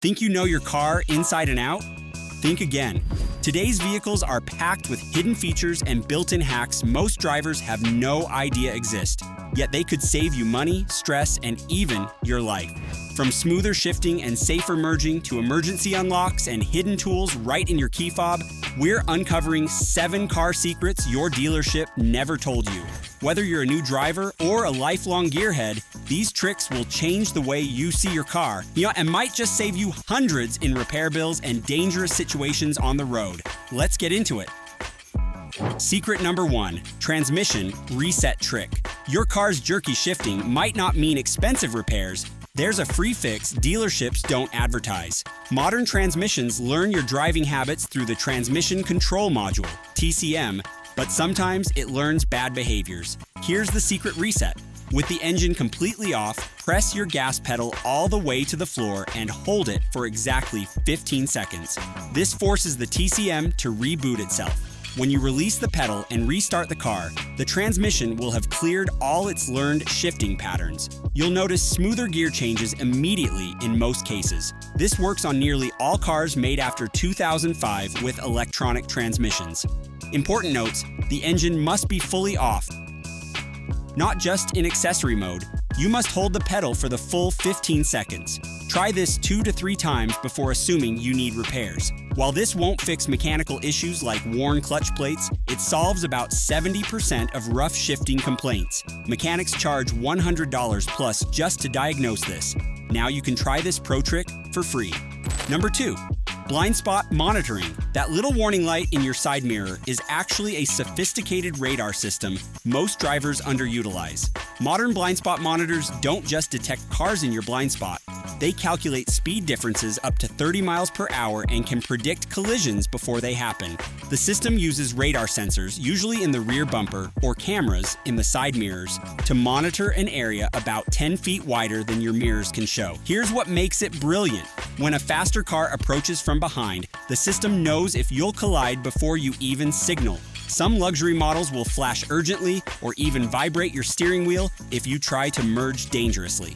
Think you know your car inside and out? Think again. Today's vehicles are packed with hidden features and built-in hacks most drivers have no idea exist. Yet they could save you money, stress, and even your life. From smoother shifting and safer merging to emergency unlocks and hidden tools right in your key fob, we're uncovering 7 car secrets your dealership never told you. Whether you're a new driver or a lifelong gearhead, these tricks will change the way you see your car, and might just save you hundreds in repair bills and dangerous situations on the road. Let's get into it. Secret number 1, transmission reset trick. Your car's jerky shifting might not mean expensive repairs. There's a free fix dealerships don't advertise. Modern transmissions learn your driving habits through the Transmission Control Module, TCM, but sometimes it learns bad behaviors. Here's the secret reset. With the engine completely off, press your gas pedal all the way to the floor and hold it for exactly 15 seconds. This forces the TCM to reboot itself. When you release the pedal and restart the car, the transmission will have cleared all its learned shifting patterns. You'll notice smoother gear changes immediately in most cases. This works on nearly all cars made after 2005 with electronic transmissions. Important notes: the engine must be fully off, not just in accessory mode. You must hold the pedal for the full 15 seconds. Try this 2 to 3 times before assuming you need repairs. While this won't fix mechanical issues like worn clutch plates, it solves about 70% of rough shifting complaints. Mechanics charge $100 plus just to diagnose this. Now you can try this pro trick for free. Number 2. Blind spot monitoring. That little warning light in your side mirror is actually a sophisticated radar system most drivers underutilize. Modern blind spot monitors don't just detect cars in your blind spot. They calculate speed differences up to 30 miles per hour and can predict collisions before they happen. The system uses radar sensors, usually in the rear bumper, or cameras in the side mirrors, to monitor an area about 10 feet wider than your mirrors can show. Here's what makes it brilliant. When a faster car approaches from behind, the system knows if you'll collide before you even signal. Some luxury models will flash urgently or even vibrate your steering wheel if you try to merge dangerously.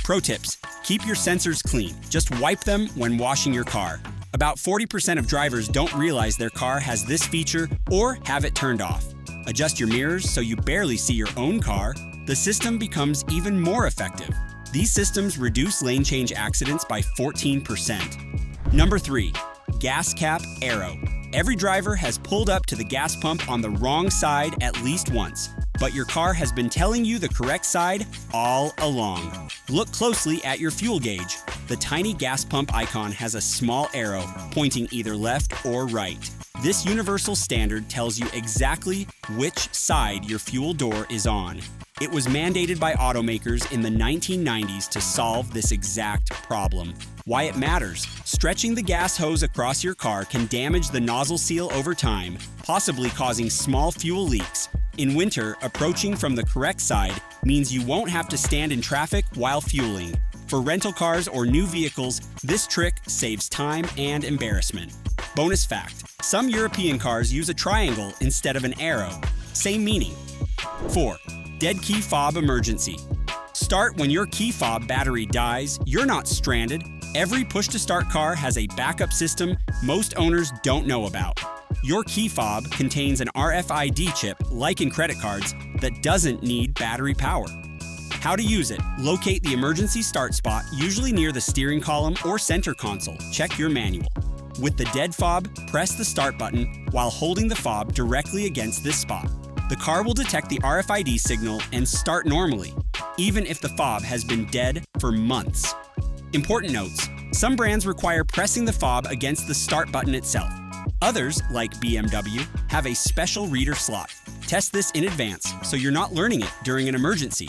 Pro tips: keep your sensors clean. Just wipe them when washing your car. About 40% of drivers don't realize their car has this feature or have it turned off. Adjust your mirrors so you barely see your own car. The system becomes even more effective. These systems reduce lane change accidents by 14%. Number 3. Gas cap arrow. Every driver has pulled up to the gas pump on the wrong side at least once, but your car has been telling you the correct side all along. Look closely at your fuel gauge. The tiny gas pump icon has a small arrow pointing either left or right. This universal standard tells you exactly which side your fuel door is on. It was mandated by automakers in the 1990s to solve this exact problem. Why it matters: stretching the gas hose across your car can damage the nozzle seal over time, possibly causing small fuel leaks. In winter, approaching from the correct side means you won't have to stand in traffic while fueling. For rental cars or new vehicles, this trick saves time and embarrassment. Bonus fact: some European cars use a triangle instead of an arrow. Same meaning. 4. Dead key fob emergency. Start when your key fob battery dies. You're not stranded. Every push-to-start car has a backup system most owners don't know about. Your key fob contains an RFID chip, like in credit cards, that doesn't need battery power. How to use it: locate the emergency start spot, usually near the steering column or center console. Check your manual. With the dead fob, press the start button while holding the fob directly against this spot. The car will detect the RFID signal and start normally, even if the fob has been dead for months. Important notes: some brands require pressing the fob against the start button itself. Others, like BMW, have a special reader slot. Test this in advance so you're not learning it during an emergency.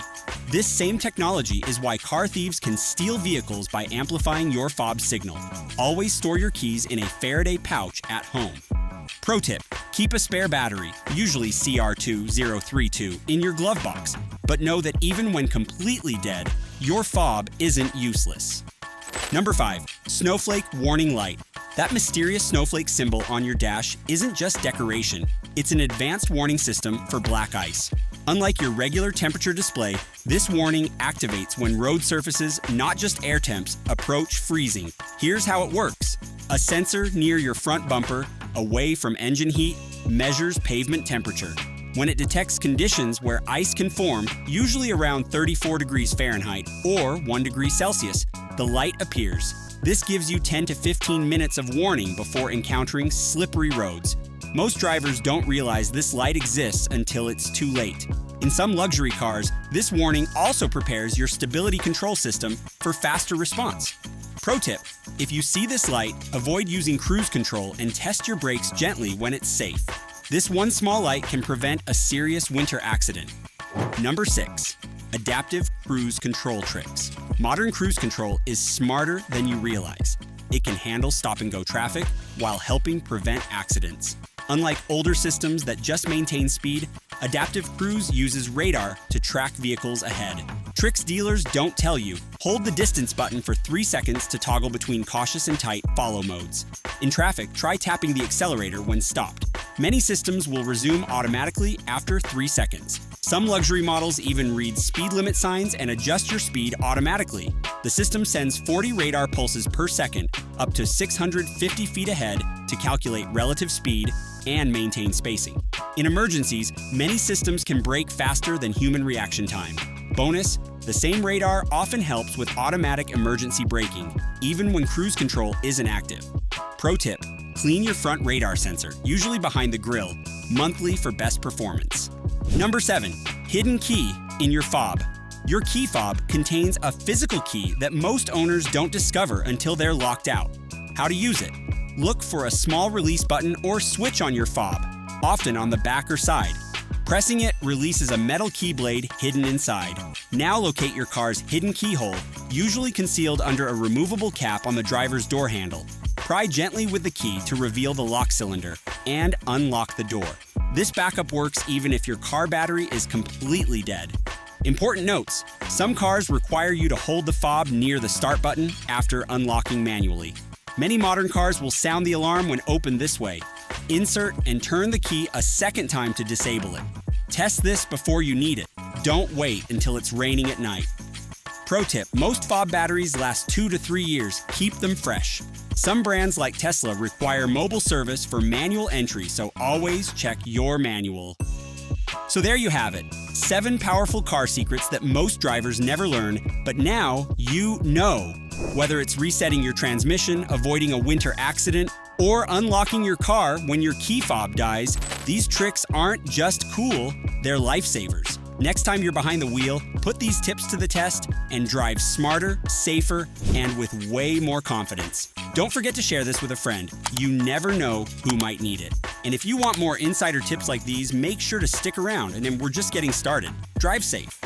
This same technology is why car thieves can steal vehicles by amplifying your fob signal. Always store your keys in a Faraday pouch at home. Pro tip: keep a spare battery, usually CR2032, in your glove box. But know that even when completely dead, your fob isn't useless. Number 5. Snowflake warning light. That mysterious snowflake symbol on your dash isn't just decoration. It's an advanced warning system for black ice. Unlike your regular temperature display, this warning activates when road surfaces, not just air temps, approach freezing. Here's how it works. A sensor near your front bumper, away from engine heat, measures pavement temperature. When it detects conditions where ice can form, usually around 34 degrees Fahrenheit or 1 degree Celsius, the light appears. This gives you 10 to 15 minutes of warning before encountering slippery roads. Most drivers don't realize this light exists until it's too late. In some luxury cars, this warning also prepares your stability control system for faster response. Pro tip: if you see this light, avoid using cruise control and test your brakes gently when it's safe. This one small light can prevent a serious winter accident. Number 6. Adaptive cruise control tricks. Modern cruise control is smarter than you realize. It can handle stop-and-go traffic while helping prevent accidents. Unlike older systems that just maintain speed, Adaptive Cruise uses radar to track vehicles ahead. Tricks dealers don't tell you. Hold the distance button for 3 seconds to toggle between cautious and tight follow modes. In traffic, try tapping the accelerator when stopped. Many systems will resume automatically after 3 seconds. Some luxury models even read speed limit signs and adjust your speed automatically. The system sends 40 radar pulses per second up to 650 feet ahead to calculate relative speed and maintain spacing. In emergencies, many systems can brake faster than human reaction time. Bonus: the same radar often helps with automatic emergency braking, even when cruise control isn't active. Pro tip: clean your front radar sensor, usually behind the grille, monthly for best performance. Number 7. Hidden key in your fob. Your key fob contains a physical key that most owners don't discover until they're locked out. How to use it: look for a small release button or switch on your fob, often on the back or side. Pressing it releases a metal key blade hidden inside. Now locate your car's hidden keyhole, usually concealed under a removable cap on the driver's door handle. Pry gently with the key to reveal the lock cylinder and unlock the door. This backup works even if your car battery is completely dead. Important notes: some cars require you to hold the fob near the start button after unlocking manually. Many modern cars will sound the alarm when opened this way. Insert and turn the key a second time to disable it. Test this before you need it. Don't wait until it's raining at night. Pro tip: most fob batteries last 2 to 3 years. Keep them fresh. Some brands like Tesla require mobile service for manual entry, so always check your manual. So there you have it. 7 powerful car secrets that most drivers never learn, but now you know. Whether it's resetting your transmission, avoiding a winter accident, or unlocking your car when your key fob dies, these tricks aren't just cool, they're lifesavers. Next time you're behind the wheel, put these tips to the test and drive smarter, safer, and with way more confidence. Don't forget to share this with a friend. You never know who might need it. And if you want more insider tips like these, make sure to stick around, and then we're just getting started. Drive safe.